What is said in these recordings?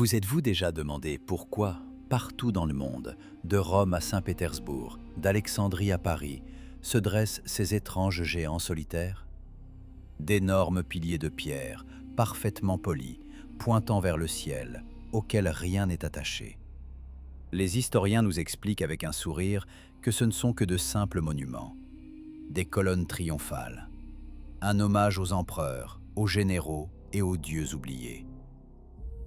Vous êtes-vous déjà demandé pourquoi, partout dans le monde, de Rome à Saint-Pétersbourg, d'Alexandrie à Paris, se dressent ces étranges géants solitaires? D'énormes piliers de pierre, parfaitement polis, pointant vers le ciel, auxquels rien n'est attaché. Les historiens nous expliquent avec un sourire que ce ne sont que de simples monuments, des colonnes triomphales, un hommage aux empereurs, aux généraux et aux dieux oubliés.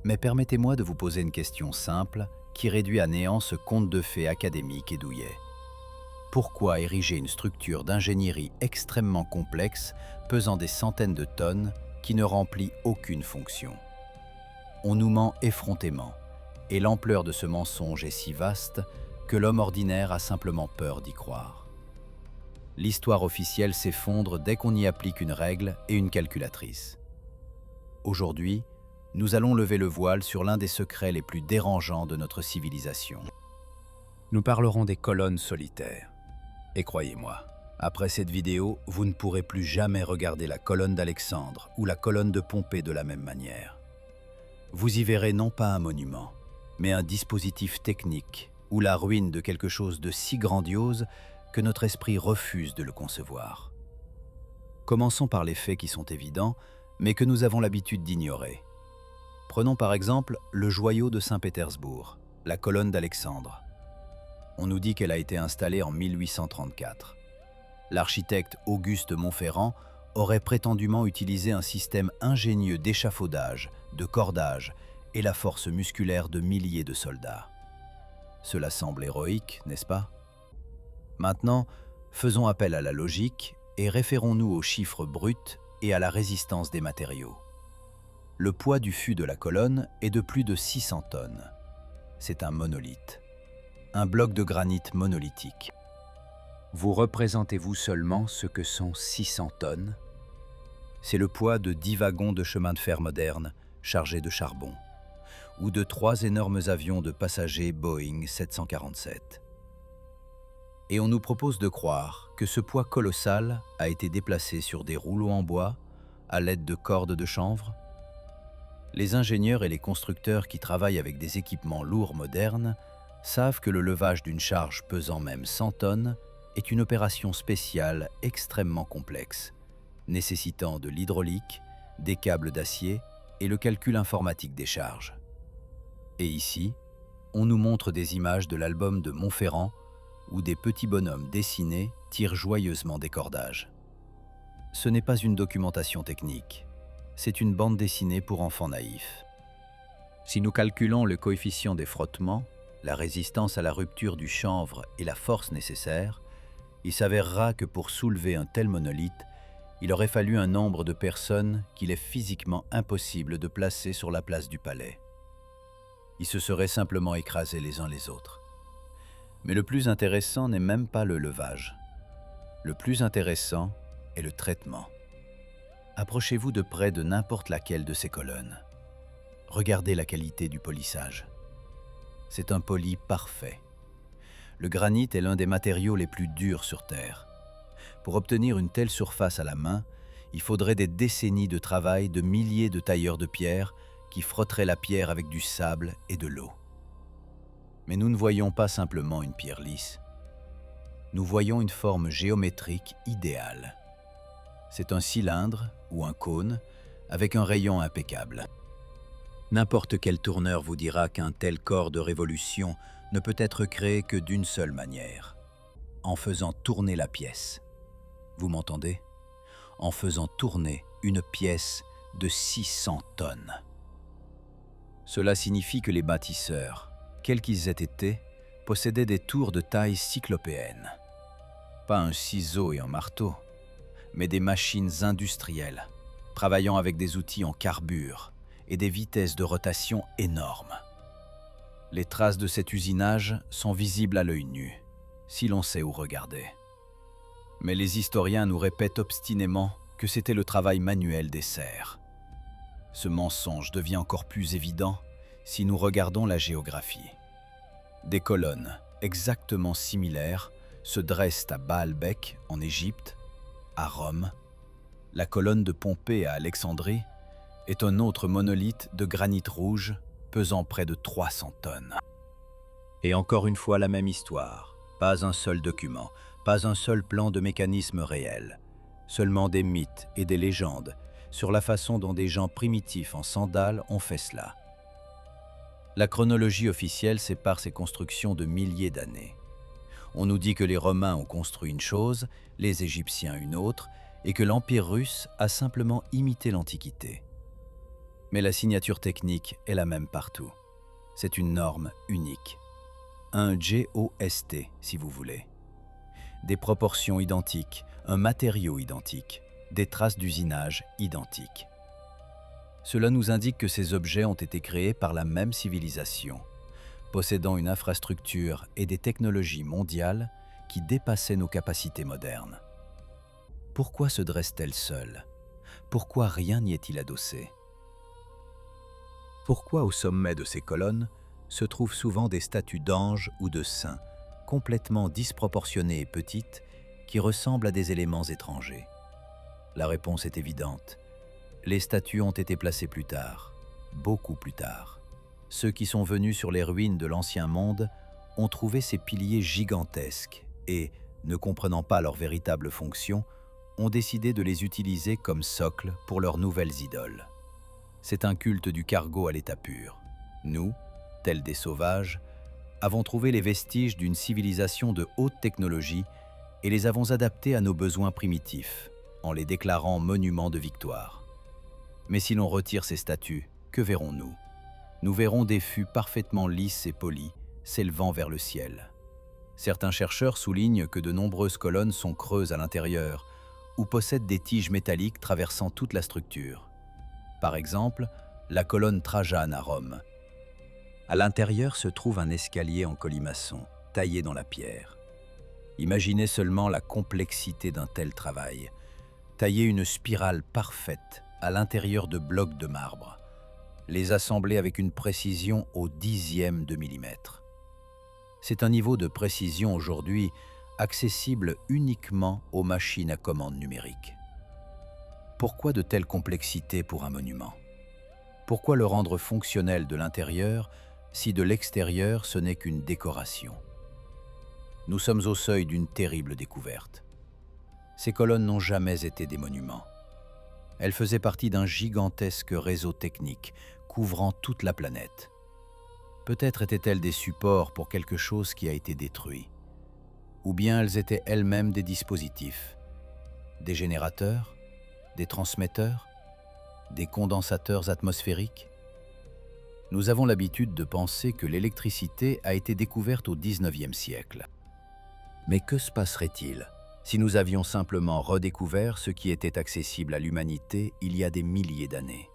Mais permettez-moi de vous poser une question simple qui réduit à néant ce conte de fées académique et douillet. Pourquoi ériger une structure d'ingénierie extrêmement complexe, pesant des centaines de tonnes, qui ne remplit aucune fonction? On nous ment effrontément, et l'ampleur de ce mensonge est si vaste que l'homme ordinaire a simplement peur d'y croire. L'histoire officielle s'effondre dès qu'on y applique une règle et une calculatrice. Aujourd'hui, nous allons lever le voile sur l'un des secrets les plus dérangeants de notre civilisation. Nous parlerons des colonnes solitaires. Et croyez-moi, après cette vidéo, vous ne pourrez plus jamais regarder la colonne d'Alexandre ou la colonne de Pompée de la même manière. Vous y verrez non pas un monument, mais un dispositif technique ou la ruine de quelque chose de si grandiose que notre esprit refuse de le concevoir. Commençons par les faits qui sont évidents, mais que nous avons l'habitude d'ignorer. Prenons par exemple le joyau de Saint-Pétersbourg, la colonne d'Alexandre. On nous dit qu'elle a été installée en 1834. L'architecte Auguste Montferrand aurait prétendument utilisé un système ingénieux d'échafaudage, de cordage et la force musculaire de milliers de soldats. Cela semble héroïque, n'est-ce pas? Maintenant, faisons appel à la logique et référons-nous aux chiffres bruts et à la résistance des matériaux. Le poids du fût de la colonne est de plus de 600 tonnes. C'est un monolithe, un bloc de granit monolithique. Vous représentez-vous seulement ce que sont 600 tonnes? C'est le poids de 10 wagons de chemin de fer modernes chargés de charbon, ou de 3 énormes avions de passagers Boeing 747. Et on nous propose de croire que ce poids colossal a été déplacé sur des rouleaux en bois à l'aide de cordes de chanvre. Les ingénieurs et les constructeurs qui travaillent avec des équipements lourds modernes savent que le levage d'une charge pesant même 100 tonnes est une opération spéciale extrêmement complexe, nécessitant de l'hydraulique, des câbles d'acier et le calcul informatique des charges. Et ici, on nous montre des images de l'album de Montferrand où des petits bonhommes dessinés tirent joyeusement des cordages. Ce n'est pas une documentation technique. C'est une bande dessinée pour enfants naïfs. Si nous calculons le coefficient des frottements, la résistance à la rupture du chanvre et la force nécessaire, il s'avérera que pour soulever un tel monolithe, il aurait fallu un nombre de personnes qu'il est physiquement impossible de placer sur la place du palais. Ils se seraient simplement écrasés les uns les autres. Mais le plus intéressant n'est même pas le levage. Le plus intéressant est le traitement. Approchez-vous de près de n'importe laquelle de ces colonnes. Regardez la qualité du polissage. C'est un poli parfait. Le granit est l'un des matériaux les plus durs sur Terre. Pour obtenir une telle surface à la main, il faudrait des décennies de travail de milliers de tailleurs de pierre qui frotteraient la pierre avec du sable et de l'eau. Mais nous ne voyons pas simplement une pierre lisse. Nous voyons une forme géométrique idéale. C'est un cylindre ou un cône avec un rayon impeccable. N'importe quel tourneur vous dira qu'un tel corps de révolution ne peut être créé que d'une seule manière, en faisant tourner la pièce. Vous m'entendez? En faisant tourner une pièce de 600 tonnes. Cela signifie que les bâtisseurs, quels qu'ils aient été, possédaient des tours de taille cyclopéenne. Pas un ciseau et un marteau, mais des machines industrielles, travaillant avec des outils en carbure et des vitesses de rotation énormes. Les traces de cet usinage sont visibles à l'œil nu, si l'on sait où regarder. Mais les historiens nous répètent obstinément que c'était le travail manuel des serfs. Ce mensonge devient encore plus évident si nous regardons la géographie. Des colonnes exactement similaires se dressent à Baalbek en Égypte, à Rome. La colonne de Pompée à Alexandrie est un autre monolithe de granit rouge pesant près de 300 tonnes. Et encore une fois la même histoire. Pas un seul document, pas un seul plan de mécanisme réel. Seulement des mythes et des légendes sur la façon dont des gens primitifs en sandales ont fait cela. La chronologie officielle sépare ces constructions de milliers d'années. On nous dit que les Romains ont construit une chose, les Égyptiens une autre, et que l'Empire russe a simplement imité l'Antiquité. Mais la signature technique est la même partout. C'est une norme unique. Un GOST, si vous voulez. Des proportions identiques, un matériau identique, des traces d'usinage identiques. Cela nous indique que ces objets ont été créés par la même civilisation, possédant une infrastructure et des technologies mondiales qui dépassaient nos capacités modernes. Pourquoi se dresse-t-elle seule? Pourquoi rien n'y est-il adossé? Pourquoi au sommet de ces colonnes se trouvent souvent des statues d'anges ou de saints, complètement disproportionnées et petites, qui ressemblent à des éléments étrangers? La réponse est évidente. Les statues ont été placées plus tard, beaucoup plus tard. Ceux qui sont venus sur les ruines de l'Ancien Monde ont trouvé ces piliers gigantesques et, ne comprenant pas leur véritable fonction, ont décidé de les utiliser comme socle pour leurs nouvelles idoles. C'est un culte du cargo à l'état pur. Nous, tels des sauvages, avons trouvé les vestiges d'une civilisation de haute technologie et les avons adaptés à nos besoins primitifs, en les déclarant monuments de victoire. Mais si l'on retire ces statues, que verrons-nous? Nous verrons des fûts parfaitement lisses et polis, s'élevant vers le ciel. Certains chercheurs soulignent que de nombreuses colonnes sont creuses à l'intérieur ou possèdent des tiges métalliques traversant toute la structure. Par exemple, la colonne Trajane à Rome. À l'intérieur se trouve un escalier en colimaçon, taillé dans la pierre. Imaginez seulement la complexité d'un tel travail. Tailler une spirale parfaite à l'intérieur de blocs de marbre. Les assembler avec une précision au dixième de millimètre. C'est un niveau de précision aujourd'hui accessible uniquement aux machines à commande numérique. Pourquoi de telles complexités pour un monument? Pourquoi le rendre fonctionnel de l'intérieur si de l'extérieur ce n'est qu'une décoration? Nous sommes au seuil d'une terrible découverte. Ces colonnes n'ont jamais été des monuments. Elles faisaient partie d'un gigantesque réseau technique couvrant toute la planète. Peut-être étaient-elles des supports pour quelque chose qui a été détruit. Ou bien elles étaient elles-mêmes des dispositifs, des générateurs, des transmetteurs, des condensateurs atmosphériques. Nous avons l'habitude de penser que l'électricité a été découverte au XIXe siècle. Mais que se passerait-il si nous avions simplement redécouvert ce qui était accessible à l'humanité il y a des milliers d'années?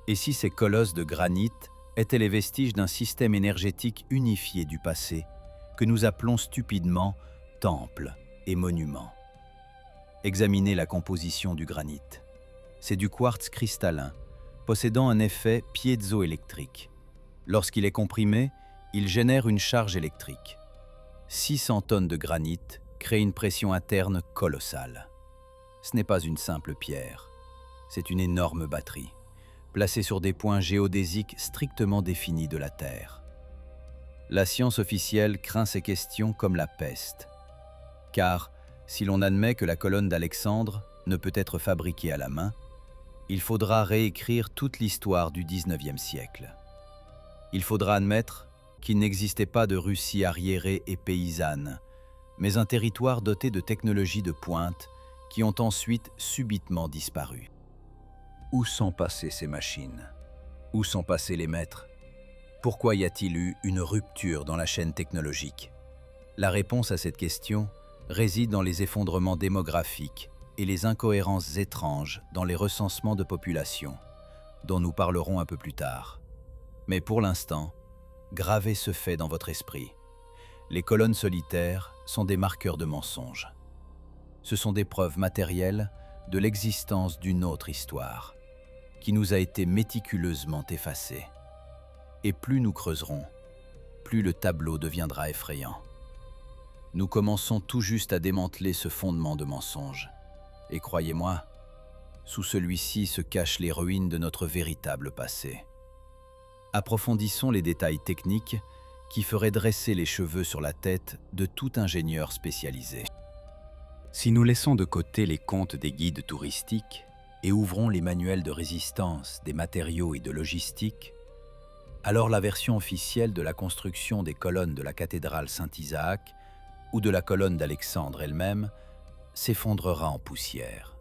Et si ces colosses de granit étaient les vestiges d'un système énergétique unifié du passé, que nous appelons stupidement temples et monuments? Examinez la composition du granit. C'est du quartz cristallin, possédant un effet piézoélectrique. Lorsqu'il est comprimé, il génère une charge électrique. 600 tonnes de granit créent une pression interne colossale. Ce n'est pas une simple pierre, c'est une énorme batterie, placée sur des points géodésiques strictement définis de la Terre. La science officielle craint ces questions comme la peste, car si l'on admet que la colonne d'Alexandre ne peut être fabriquée à la main, il faudra réécrire toute l'histoire du XIXe siècle. Il faudra admettre qu'il n'existait pas de Russie arriérée et paysanne, mais un territoire doté de technologies de pointe qui ont ensuite subitement disparu. Où sont passées ces machines? Où sont passés les maîtres? Pourquoi y a-t-il eu une rupture dans la chaîne technologique? La réponse à cette question réside dans les effondrements démographiques et les incohérences étranges dans les recensements de population, dont nous parlerons un peu plus tard. Mais pour l'instant, gravez ce fait dans votre esprit. Les colonnes solitaires sont des marqueurs de mensonges. Ce sont des preuves matérielles de l'existence d'une autre histoire, qui nous a été méticuleusement effacée. Et plus nous creuserons, plus le tableau deviendra effrayant. Nous commençons tout juste à démanteler ce fondement de mensonges. Et croyez-moi, sous celui-ci se cachent les ruines de notre véritable passé. Approfondissons les détails techniques qui feraient dresser les cheveux sur la tête de tout ingénieur spécialisé. Si nous laissons de côté les contes des guides touristiques et ouvrons les manuels de résistance, des matériaux et de logistique, alors la version officielle de la construction des colonnes de la cathédrale Saint-Isaac ou de la colonne d'Alexandre elle-même s'effondrera en poussière.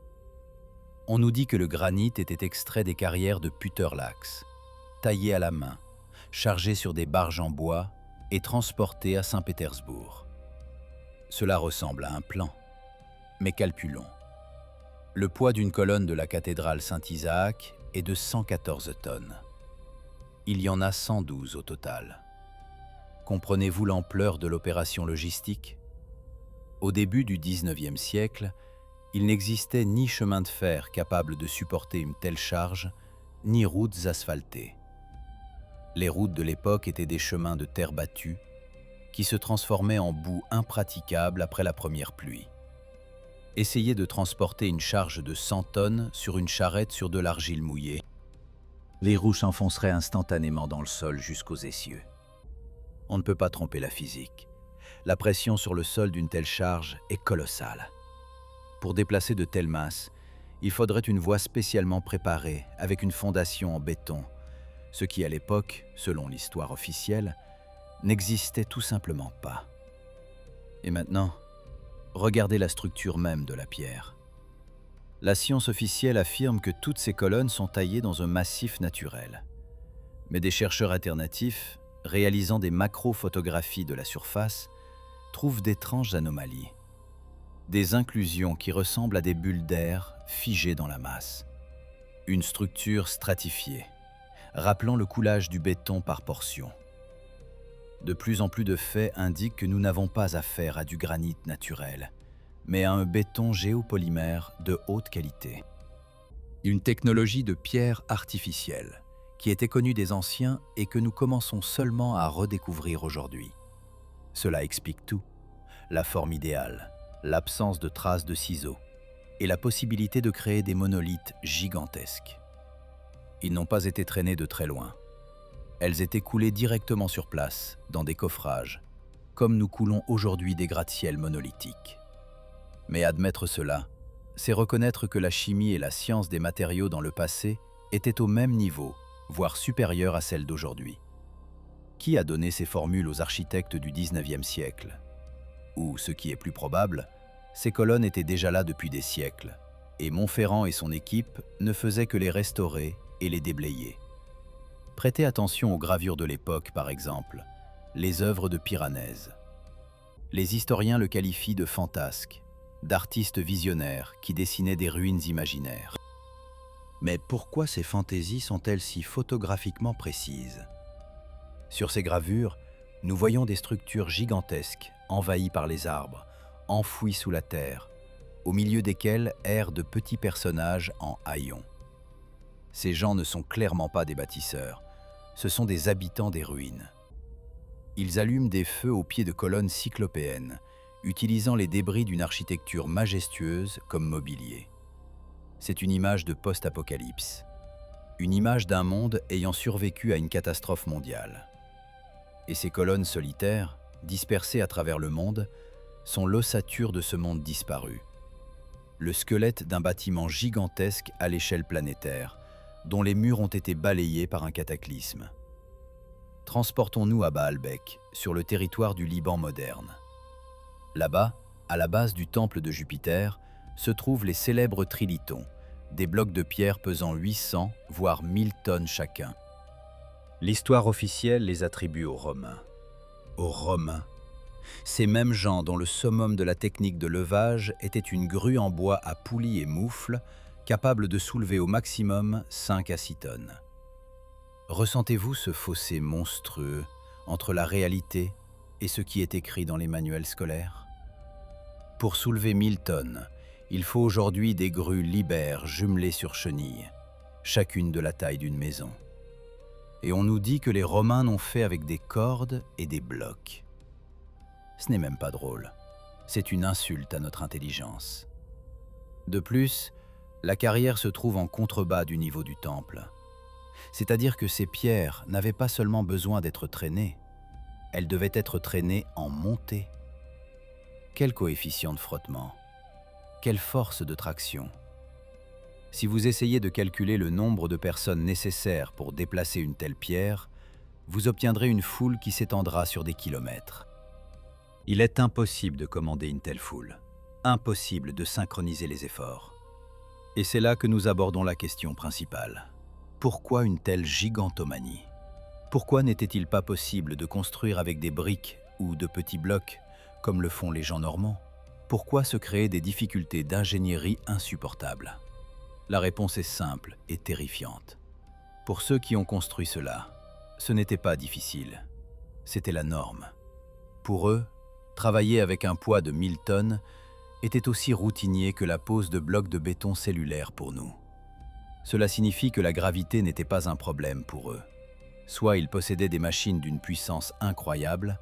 On nous dit que le granit était extrait des carrières de Puterlax, taillé à la main, chargé sur des barges en bois et transporté à Saint-Pétersbourg. Cela ressemble à un plan, mais calculons. Le poids d'une colonne de la cathédrale Saint-Isaac est de 114 tonnes. Il y en a 112 au total. Comprenez-vous l'ampleur de l'opération logistique? Au début du XIXe siècle, il n'existait ni chemin de fer capable de supporter une telle charge, ni routes asphaltées. Les routes de l'époque étaient des chemins de terre battue qui se transformaient en boue impraticable après la première pluie. Essayez de transporter une charge de 100 tonnes sur une charrette sur de l'argile mouillée. Les roues s'enfonceraient instantanément dans le sol jusqu'aux essieux. On ne peut pas tromper la physique. La pression sur le sol d'une telle charge est colossale. Pour déplacer de telles masses, il faudrait une voie spécialement préparée avec une fondation en béton, ce qui à l'époque, selon l'histoire officielle, n'existait tout simplement pas. Et maintenant, regardez la structure même de la pierre. La science officielle affirme que toutes ces colonnes sont taillées dans un massif naturel. Mais des chercheurs alternatifs, réalisant des macrophotographies de la surface, trouvent d'étranges anomalies. Des inclusions qui ressemblent à des bulles d'air figées dans la masse. Une structure stratifiée, rappelant le coulage du béton par portions. De plus en plus de faits indiquent que nous n'avons pas affaire à du granit naturel, mais à un béton géopolymère de haute qualité. Une technologie de pierre artificielle qui était connue des anciens et que nous commençons seulement à redécouvrir aujourd'hui. Cela explique tout, la forme idéale, l'absence de traces de ciseaux et la possibilité de créer des monolithes gigantesques. Ils n'ont pas été traînés de très loin. Elles étaient coulées directement sur place, dans des coffrages, comme nous coulons aujourd'hui des gratte-ciels monolithiques. Mais admettre cela, c'est reconnaître que la chimie et la science des matériaux dans le passé étaient au même niveau, voire supérieures à celles d'aujourd'hui. Qui a donné ces formules aux architectes du XIXe siècle? Ou, ce qui est plus probable, ces colonnes étaient déjà là depuis des siècles, et Montferrand et son équipe ne faisaient que les restaurer et les déblayer. Prêtez attention aux gravures de l'époque, par exemple, les œuvres de Piranèse. Les historiens le qualifient de fantasque, d'artiste visionnaire qui dessinait des ruines imaginaires. Mais pourquoi ces fantaisies sont-elles si photographiquement précises? Sur ces gravures, nous voyons des structures gigantesques, envahies par les arbres, enfouies sous la terre, au milieu desquelles errent de petits personnages en haillons. Ces gens ne sont clairement pas des bâtisseurs, ce sont des habitants des ruines. Ils allument des feux au pied de colonnes cyclopéennes, utilisant les débris d'une architecture majestueuse comme mobilier. C'est une image de post-apocalypse, une image d'un monde ayant survécu à une catastrophe mondiale. Et ces colonnes solitaires, dispersées à travers le monde, sont l'ossature de ce monde disparu. Le squelette d'un bâtiment gigantesque à l'échelle planétaire, dont les murs ont été balayés par un cataclysme. Transportons-nous à Baalbek, sur le territoire du Liban moderne. Là-bas, à la base du temple de Jupiter, se trouvent les célèbres trilithons, des blocs de pierre pesant 800 voire 1000 tonnes chacun. L'histoire officielle les attribue aux Romains. Aux Romains, ces mêmes gens dont le summum de la technique de levage était une grue en bois à poulies et moufles, capable de soulever au maximum 5 à 6 tonnes. Ressentez-vous ce fossé monstrueux entre la réalité et ce qui est écrit dans les manuels scolaires? Pour soulever 1000 tonnes, il faut aujourd'hui des grues Liber jumelées sur chenilles, chacune de la taille d'une maison. Et on nous dit que les Romains n'ont fait avec des cordes et des blocs. Ce n'est même pas drôle, c'est une insulte à notre intelligence. De plus, la carrière se trouve en contrebas du niveau du temple. C'est-à-dire que ces pierres n'avaient pas seulement besoin d'être traînées, elles devaient être traînées en montée. Quel coefficient de frottement? Quelle force de traction? Si vous essayez de calculer le nombre de personnes nécessaires pour déplacer une telle pierre, vous obtiendrez une foule qui s'étendra sur des kilomètres. Il est impossible de commander une telle foule, impossible de synchroniser les efforts. Et c'est là que nous abordons la question principale. Pourquoi une telle gigantomanie? Pourquoi n'était-il pas possible de construire avec des briques ou de petits blocs, comme le font les gens normands? Pourquoi se créer des difficultés d'ingénierie insupportables? La réponse est simple et terrifiante. Pour ceux qui ont construit cela, ce n'était pas difficile, c'était la norme. Pour eux, travailler avec un poids de 1000 tonnes était aussi routinier que la pose de blocs de béton cellulaire pour nous. Cela signifie que la gravité n'était pas un problème pour eux. Soit ils possédaient des machines d'une puissance incroyable,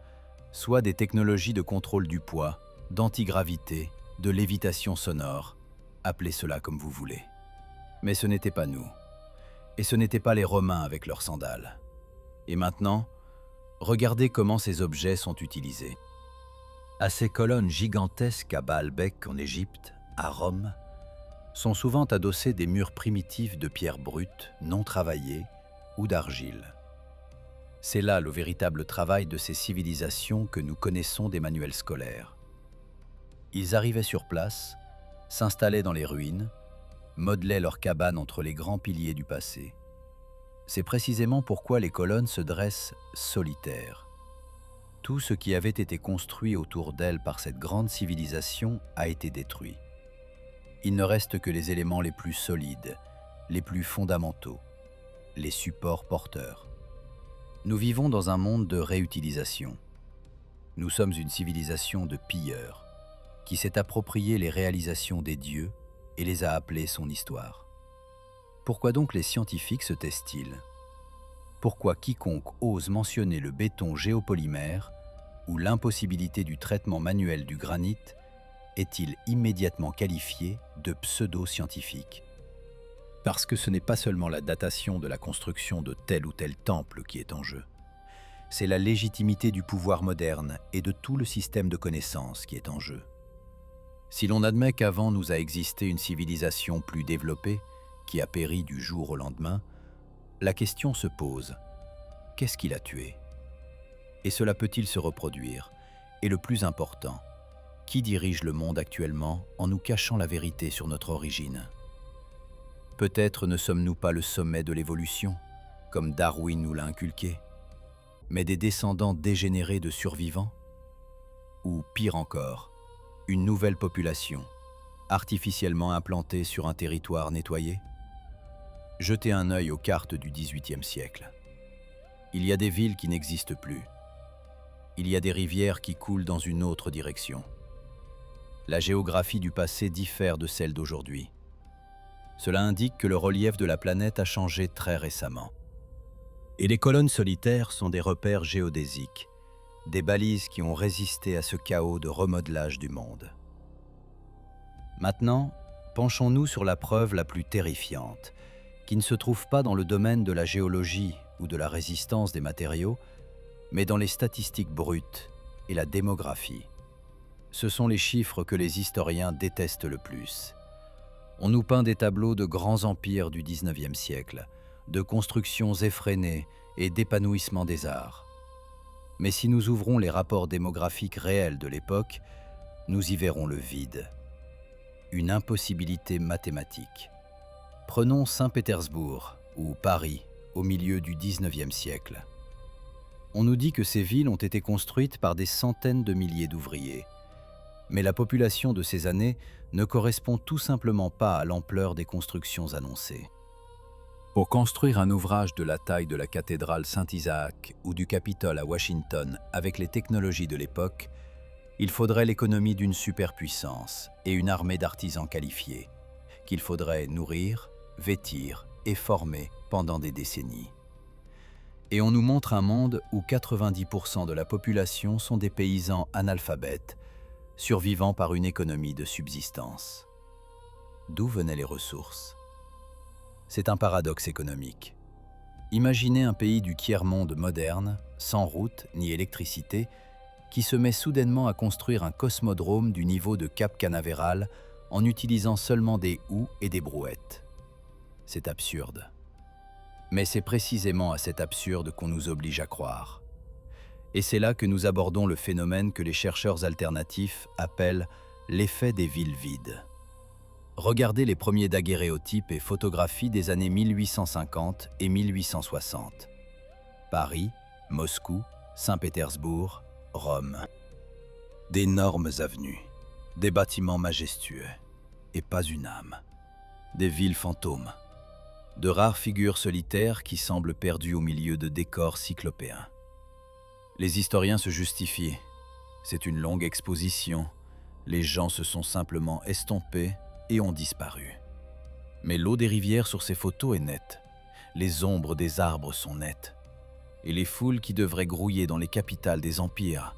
soit des technologies de contrôle du poids, d'antigravité, de lévitation sonore, appelez cela comme vous voulez. Mais ce n'était pas nous. Et ce n'étaient pas les Romains avec leurs sandales. Et maintenant, regardez comment ces objets sont utilisés. À ces colonnes gigantesques à Baalbek en Égypte, à Rome, sont souvent adossés des murs primitifs de pierre brute, non travaillés, ou d'argile. C'est là le véritable travail de ces civilisations que nous connaissons des manuels scolaires. Ils arrivaient sur place, s'installaient dans les ruines, modelaient leurs cabanes entre les grands piliers du passé. C'est précisément pourquoi les colonnes se dressent solitaires. Tout ce qui avait été construit autour d'elles par cette grande civilisation a été détruit. Il ne reste que les éléments les plus solides, les plus fondamentaux, les supports porteurs. Nous vivons dans un monde de réutilisation. Nous sommes une civilisation de pilleurs, qui s'est approprié les réalisations des dieux et les a appelées son histoire. Pourquoi donc les scientifiques se taisent-ils? Pourquoi quiconque ose mentionner le béton géopolymère ou l'impossibilité du traitement manuel du granit est-il immédiatement qualifié de pseudo-scientifique? Parce que ce n'est pas seulement la datation de la construction de tel ou tel temple qui est en jeu. C'est la légitimité du pouvoir moderne et de tout le système de connaissances qui est en jeu. Si l'on admet qu'avant nous a existé une civilisation plus développée, qui a péri du jour au lendemain, la question se pose, qu'est-ce qui l'a tué? Et cela peut-il se reproduire? Et le plus important, qui dirige le monde actuellement en nous cachant la vérité sur notre origine? Peut-être ne sommes-nous pas le sommet de l'évolution, comme Darwin nous l'a inculqué, mais des descendants dégénérés de survivants? Ou pire encore, une nouvelle population, artificiellement implantée sur un territoire nettoyé? Jetez un œil aux cartes du XVIIIe siècle. Il y a des villes qui n'existent plus. Il y a des rivières qui coulent dans une autre direction. La géographie du passé diffère de celle d'aujourd'hui. Cela indique que le relief de la planète a changé très récemment. Et les colonnes solitaires sont des repères géodésiques, des balises qui ont résisté à ce chaos de remodelage du monde. Maintenant, penchons-nous sur la preuve la plus terrifiante, qui ne se trouve pas dans le domaine de la géologie ou de la résistance des matériaux, mais dans les statistiques brutes et la démographie. Ce sont les chiffres que les historiens détestent le plus. On nous peint des tableaux de grands empires du XIXe siècle, de constructions effrénées et d'épanouissement des arts. Mais si nous ouvrons les rapports démographiques réels de l'époque, nous y verrons le vide. Une impossibilité mathématique. Prenons Saint-Pétersbourg ou Paris au milieu du XIXe siècle. On nous dit que ces villes ont été construites par des centaines de milliers d'ouvriers. Mais la population de ces années ne correspond tout simplement pas à l'ampleur des constructions annoncées. Pour construire un ouvrage de la taille de la cathédrale Saint-Isaac ou du Capitole à Washington avec les technologies de l'époque, il faudrait l'économie d'une superpuissance et une armée d'artisans qualifiés, qu'il faudrait nourrir, vêtir et former pendant des décennies. Et on nous montre un monde où 90% de la population sont des paysans analphabètes, survivant par une économie de subsistance. D'où venaient les ressources? C'est un paradoxe économique. Imaginez un pays du tiers-monde moderne, sans route ni électricité, qui se met soudainement à construire un cosmodrome du niveau de Cap Canaveral en utilisant seulement des houes et des brouettes. C'est absurde. Mais c'est précisément à cet absurde qu'on nous oblige à croire. Et c'est là que nous abordons le phénomène que les chercheurs alternatifs appellent l'effet des villes vides. Regardez les premiers daguerréotypes et photographies des années 1850 et 1860. Paris, Moscou, Saint-Pétersbourg, Rome. D'énormes avenues, des bâtiments majestueux, et pas une âme. Des villes fantômes, de rares figures solitaires qui semblent perdues au milieu de décors cyclopéens. Les historiens se justifient. C'est une longue exposition. Les gens se sont simplement estompés et ont disparu. Mais l'eau des rivières sur ces photos est nette. Les ombres des arbres sont nettes. Et les foules qui devraient grouiller dans les capitales des empires,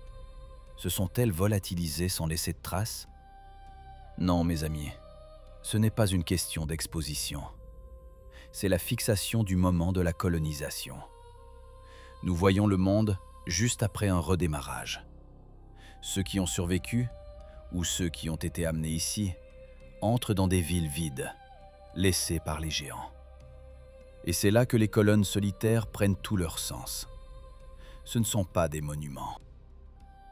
se sont-elles volatilisées sans laisser de traces? Non, mes amis, ce n'est pas une question d'exposition. C'est la fixation du moment de la colonisation. Nous voyons le monde juste après un redémarrage. Ceux qui ont survécu, ou ceux qui ont été amenés ici, entrent dans des villes vides, laissées par les géants. Et c'est là que les colonnes solitaires prennent tout leur sens. Ce ne sont pas des monuments.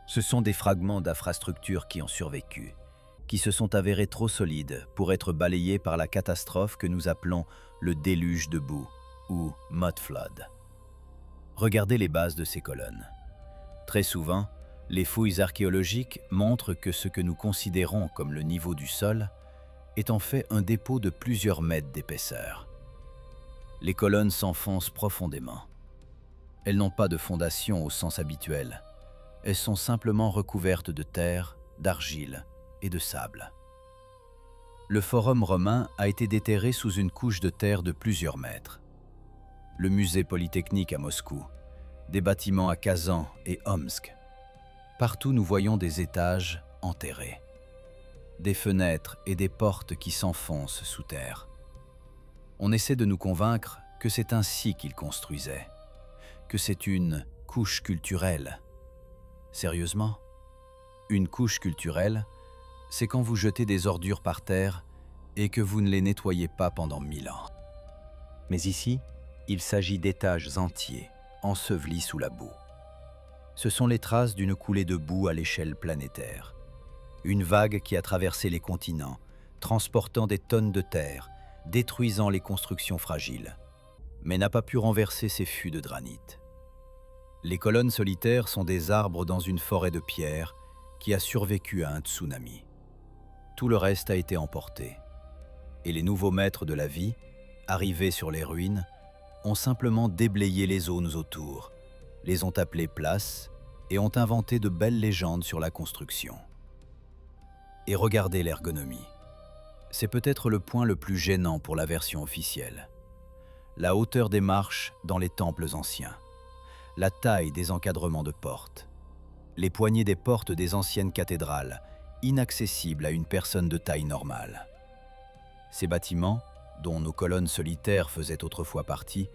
Ce sont des fragments d'infrastructures qui ont survécu, qui se sont avérés trop solides pour être balayés par la catastrophe que nous appelons le déluge de boue ou mud flood. Regardez les bases de ces colonnes. Très souvent, les fouilles archéologiques montrent que ce que nous considérons comme le niveau du sol est en fait un dépôt de plusieurs mètres d'épaisseur. Les colonnes s'enfoncent profondément. Elles n'ont pas de fondation au sens habituel. Elles sont simplement recouvertes de terre, d'argile et de sable. Le forum romain a été déterré sous une couche de terre de plusieurs mètres. Le musée polytechnique à Moscou, des bâtiments à Kazan et Omsk. Partout nous voyons des étages enterrés, des fenêtres et des portes qui s'enfoncent sous terre. On essaie de nous convaincre que c'est ainsi qu'ils construisaient, que c'est une couche culturelle. Sérieusement? Une couche culturelle, c'est quand vous jetez des ordures par terre et que vous ne les nettoyez pas pendant 1000 ans. Mais ici, il s'agit d'étages entiers, ensevelis sous la boue. Ce sont les traces d'une coulée de boue à l'échelle planétaire. Une vague qui a traversé les continents, transportant des tonnes de terre, détruisant les constructions fragiles, mais n'a pas pu renverser ces fûts de granit. Les colonnes solitaires sont des arbres dans une forêt de pierre qui a survécu à un tsunami. Tout le reste a été emporté. Et les nouveaux maîtres de la vie, arrivés sur les ruines, ont simplement déblayé les zones autour, les ont appelées places et ont inventé de belles légendes sur la construction. Et regardez l'ergonomie. C'est peut-être le point le plus gênant pour la version officielle. La hauteur des marches dans les temples anciens, la taille des encadrements de portes, les poignées des portes des anciennes cathédrales, inaccessibles à une personne de taille normale. Ces bâtiments, dont nos colonnes solitaires faisaient autrefois partie,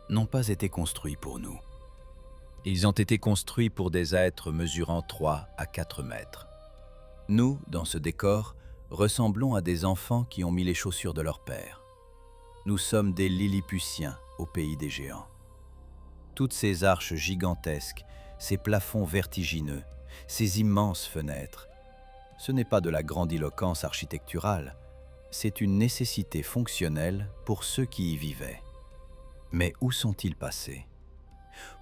n'ont pas été construits pour nous. Ils ont été construits pour des êtres mesurant 3 à 4 mètres. Nous, dans ce décor, ressemblons à des enfants qui ont mis les chaussures de leur père. Nous sommes des Lilliputiens au pays des géants. Toutes ces arches gigantesques, ces plafonds vertigineux, ces immenses fenêtres, ce n'est pas de la grandiloquence architecturale, c'est une nécessité fonctionnelle pour ceux qui y vivaient. Mais où sont-ils passés?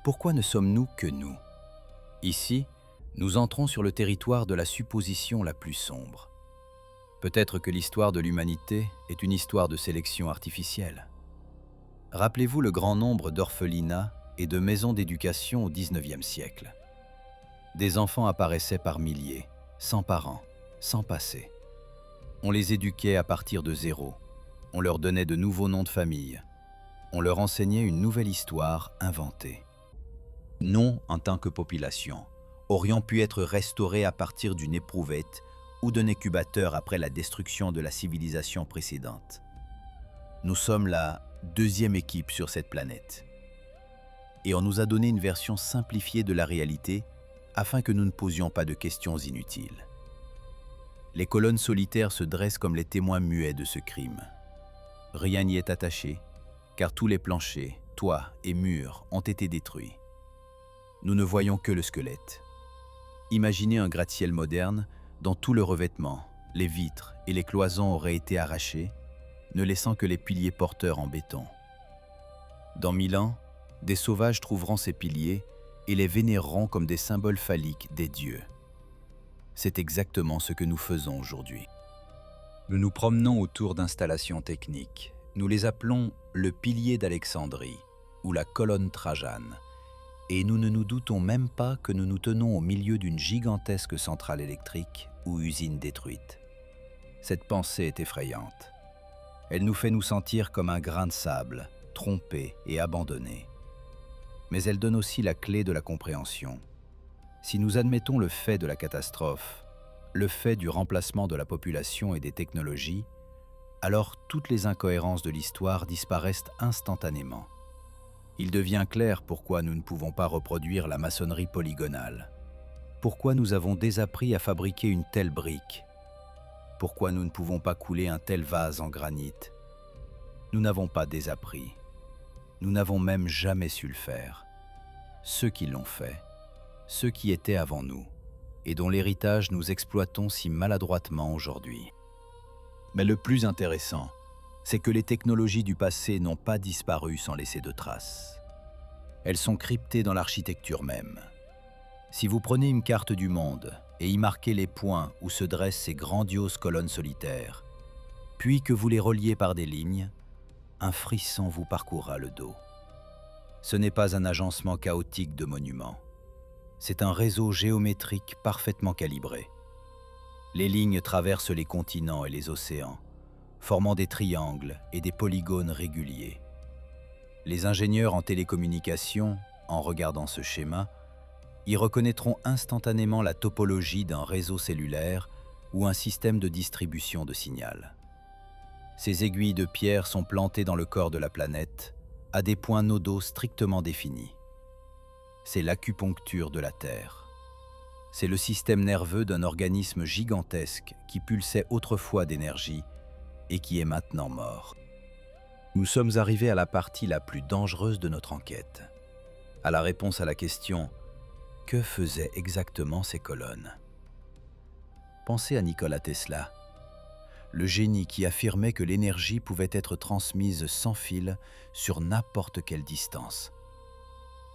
Pourquoi ne sommes-nous que nous? Ici, nous entrons sur le territoire de la supposition la plus sombre. Peut-être que l'histoire de l'humanité est une histoire de sélection artificielle. Rappelez-vous le grand nombre d'orphelinats et de maisons d'éducation au XIXe siècle. Des enfants apparaissaient par milliers, sans parents, sans passé. On les éduquait à partir de zéro. On leur donnait de nouveaux noms de famille. On leur enseignait une nouvelle histoire inventée. Nous, en tant que population, aurions pu être restaurés à partir d'une éprouvette ou d'un incubateur après la destruction de la civilisation précédente. Nous sommes la deuxième équipe sur cette planète. et on nous a donné une version simplifiée de la réalité afin que nous ne posions pas de questions inutiles. Les colonnes solitaires se dressent comme les témoins muets de ce crime. Rien n'y est attaché, car tous les planchers, toits et murs ont été détruits. Nous ne voyons que le squelette. Imaginez un gratte-ciel moderne dont tout le revêtement, les vitres et les cloisons auraient été arrachés, ne laissant que les piliers porteurs en béton. Dans 1000 ans, des sauvages trouveront ces piliers et les vénéreront comme des symboles phalliques des dieux. C'est exactement ce que nous faisons aujourd'hui. Nous nous promenons autour d'installations techniques. Nous les appelons le pilier d'Alexandrie ou la colonne Trajane. Et nous ne nous doutons même pas que nous nous tenons au milieu d'une gigantesque centrale électrique ou usine détruite. Cette pensée est effrayante. Elle nous fait nous sentir comme un grain de sable, trompé et abandonné. Mais elle donne aussi la clé de la compréhension. Si nous admettons le fait de la catastrophe, le fait du remplacement de la population et des technologies, alors toutes les incohérences de l'histoire disparaissent instantanément. Il devient clair pourquoi nous ne pouvons pas reproduire la maçonnerie polygonale. Pourquoi nous avons désappris à fabriquer une telle brique. Pourquoi nous ne pouvons pas couler un tel vase en granit. Nous n'avons pas désappris. Nous n'avons même jamais su le faire. Ceux qui l'ont fait, ceux qui étaient avant nous, et dont l'héritage nous exploitons si maladroitement aujourd'hui. Mais le plus intéressant, c'est que les technologies du passé n'ont pas disparu sans laisser de traces. Elles sont cryptées dans l'architecture même. Si vous prenez une carte du monde et y marquez les points où se dressent ces grandioses colonnes solitaires, puis que vous les reliez par des lignes, un frisson vous parcourra le dos. Ce n'est pas un agencement chaotique de monuments. C'est un réseau géométrique parfaitement calibré. Les lignes traversent les continents et les océans, formant des triangles et des polygones réguliers. Les ingénieurs en télécommunications, en regardant ce schéma, y reconnaîtront instantanément la topologie d'un réseau cellulaire ou un système de distribution de signal. Ces aiguilles de pierre sont plantées dans le corps de la planète, à des points nodaux strictement définis. C'est l'acupuncture de la Terre. C'est le système nerveux d'un organisme gigantesque qui pulsait autrefois d'énergie et qui est maintenant mort. Nous sommes arrivés à la partie la plus dangereuse de notre enquête, à la réponse à la question « Que faisaient exactement ces colonnes ?» Pensez à Nikola Tesla, le génie qui affirmait que l'énergie pouvait être transmise sans fil sur n'importe quelle distance.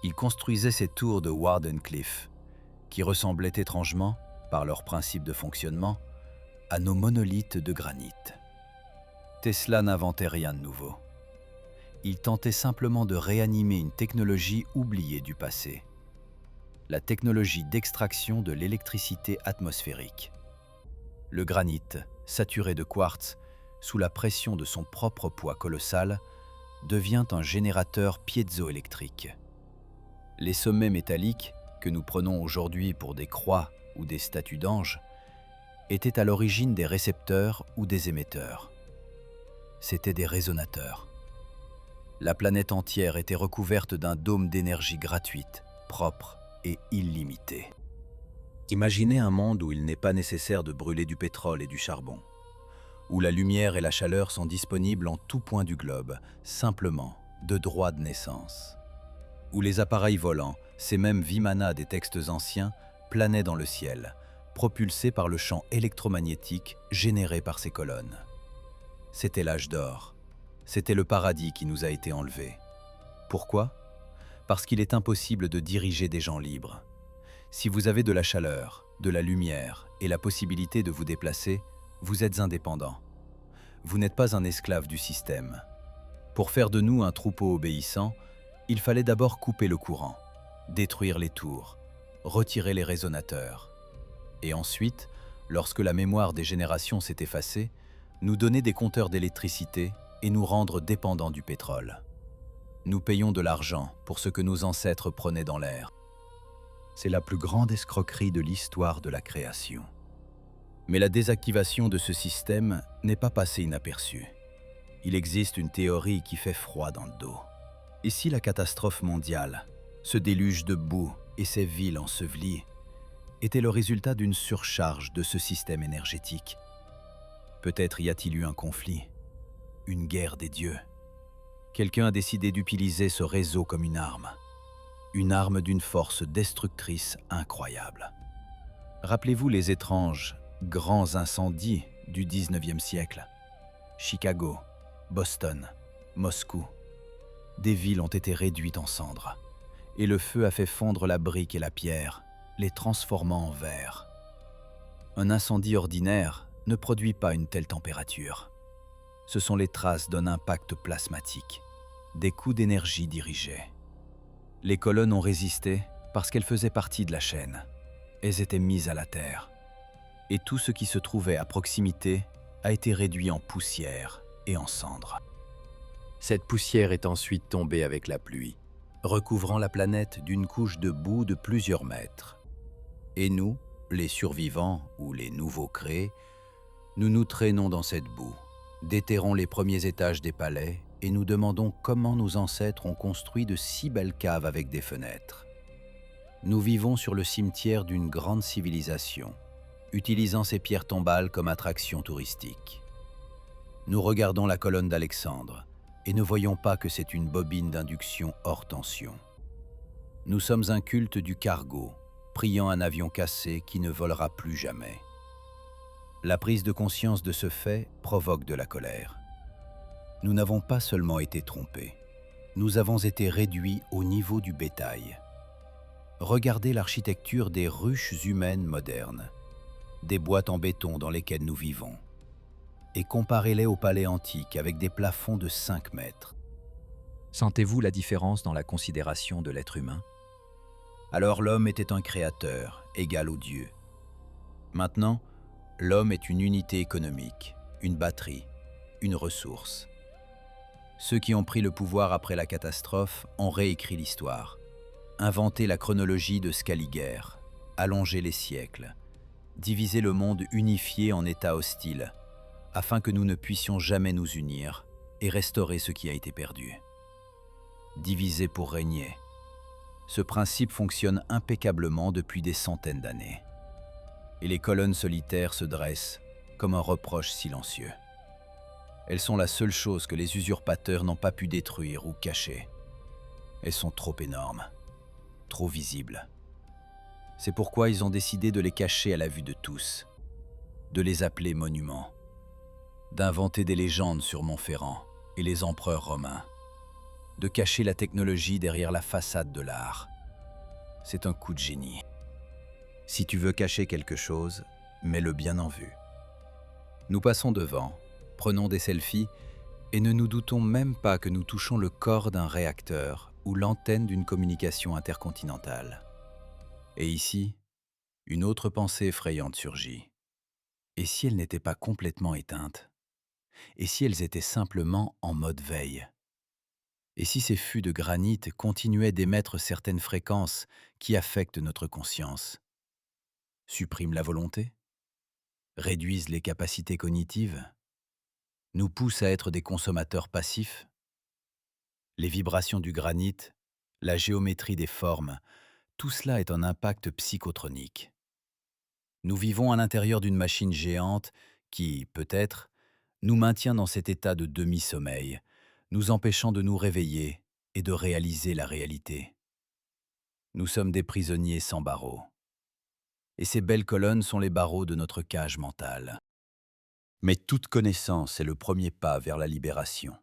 Il construisait ces tours de Wardenclyffe, qui ressemblaient étrangement, par leur principe de fonctionnement, à nos monolithes de granit. Tesla n'inventait rien de nouveau. Il tentait simplement de réanimer une technologie oubliée du passé. La technologie d'extraction de l'électricité atmosphérique. Le granit, saturé de quartz, sous la pression de son propre poids colossal, devient un générateur piézoélectrique. Les sommets métalliques, que nous prenons aujourd'hui pour des croix ou des statues d'anges, étaient à l'origine des récepteurs ou des émetteurs. C'étaient des résonateurs. La planète entière était recouverte d'un dôme d'énergie gratuite, propre et illimitée. Imaginez un monde où il n'est pas nécessaire de brûler du pétrole et du charbon, où la lumière et la chaleur sont disponibles en tout point du globe, simplement, de droit de naissance. Où les appareils volants, ces mêmes Vimana des textes anciens, planaient dans le ciel, propulsés par le champ électromagnétique généré par ces colonnes. C'était l'âge d'or. C'était le paradis qui nous a été enlevé. Pourquoi ? Parce qu'il est impossible de diriger des gens libres. Si vous avez de la chaleur, de la lumière et la possibilité de vous déplacer, vous êtes indépendant. Vous n'êtes pas un esclave du système. Pour faire de nous un troupeau obéissant, il fallait d'abord couper le courant, détruire les tours, retirer les résonateurs. Et ensuite, lorsque la mémoire des générations s'est effacée, nous donner des compteurs d'électricité et nous rendre dépendants du pétrole. Nous payons de l'argent pour ce que nos ancêtres prenaient dans l'air. C'est la plus grande escroquerie de l'histoire de la création. Mais la désactivation de ce système n'est pas passée inaperçue. Il existe une théorie qui fait froid dans le dos. Et si la catastrophe mondiale, Ce déluge de boue et ces villes ensevelies étaient le résultat d'une surcharge de ce système énergétique. Peut-être y a-t-il eu un conflit, une guerre des dieux. Quelqu'un a décidé d'utiliser ce réseau comme une arme d'une force destructrice incroyable. Rappelez-vous les étranges, grands incendies du 19e siècle. Chicago, Boston, Moscou. Des villes ont été réduites en cendres, et le feu a fait fondre la brique et la pierre, les transformant en verre. Un incendie ordinaire ne produit pas une telle température. Ce sont les traces d'un impact plasmatique, des coups d'énergie dirigés. Les colonnes ont résisté parce qu'elles faisaient partie de la chaîne. Elles étaient mises à la terre. Et tout ce qui se trouvait à proximité a été réduit en poussière et en cendres. Cette poussière est ensuite tombée avec la pluie, recouvrant la planète d'une couche de boue de plusieurs mètres. Et nous, les survivants ou les nouveaux créés, nous nous traînons dans cette boue, déterrons les premiers étages des palais et nous demandons comment nos ancêtres ont construit de si belles caves avec des fenêtres. Nous vivons sur le cimetière d'une grande civilisation, utilisant ces pierres tombales comme attraction touristique. Nous regardons la colonne d'Alexandre et ne voyons pas que c'est une bobine d'induction hors tension. Nous sommes un culte du cargo, priant un avion cassé qui ne volera plus jamais. La prise de conscience de ce fait provoque de la colère. Nous n'avons pas seulement été trompés, nous avons été réduits au niveau du bétail. Regardez l'architecture des ruches humaines modernes, des boîtes en béton dans lesquelles nous vivons, et comparez-les au palais antique avec des plafonds de 5 mètres. Sentez-vous la différence dans la considération de l'être humain? Alors l'homme était un créateur, égal aux dieux. Maintenant, l'homme est une unité économique, une batterie, une ressource. Ceux qui ont pris le pouvoir après la catastrophe ont réécrit l'histoire, inventé la chronologie de Scaliger, allongé les siècles, divisé le monde unifié en États hostiles, afin que nous ne puissions jamais nous unir et restaurer ce qui a été perdu. Diviser pour régner. Ce principe fonctionne impeccablement depuis des centaines d'années. Et les colonnes solitaires se dressent comme un reproche silencieux. Elles sont la seule chose que les usurpateurs n'ont pas pu détruire ou cacher. Elles sont trop énormes, trop visibles. C'est pourquoi ils ont décidé de les cacher à la vue de tous, de les appeler monuments, d'inventer des légendes sur Montferrand et les empereurs romains, de cacher la technologie derrière la façade de l'art. C'est un coup de génie. Si tu veux cacher quelque chose, mets-le bien en vue. Nous passons devant, prenons des selfies et ne nous doutons même pas que nous touchons le corps d'un réacteur ou l'antenne d'une communication intercontinentale. Et ici, une autre pensée effrayante surgit. Et si elles n'étaient pas complètement éteintes? Et si elles étaient simplement en mode veille? Et si ces fûts de granit continuaient d'émettre certaines fréquences qui affectent notre conscience? Suppriment la volonté? Réduisent les capacités cognitives? Nous poussent à être des consommateurs passifs? Les vibrations du granit, la géométrie des formes, tout cela est un impact psychotronique. Nous vivons à l'intérieur d'une machine géante qui, peut-être, nous maintient dans cet état de demi-sommeil, nous empêchant de nous réveiller et de réaliser la réalité. Nous sommes des prisonniers sans barreaux. Et ces belles colonnes sont les barreaux de notre cage mentale. Mais toute connaissance est le premier pas vers la libération.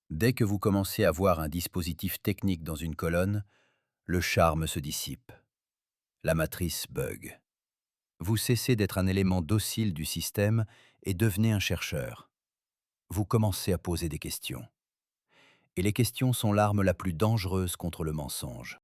Dès que vous commencez à voir un dispositif technique dans une colonne, le charme se dissipe. La matrice bug. Vous cessez d'être un élément docile du système et devenez un chercheur. Vous commencez à poser des questions. Et les questions sont l'arme la plus dangereuse contre le mensonge.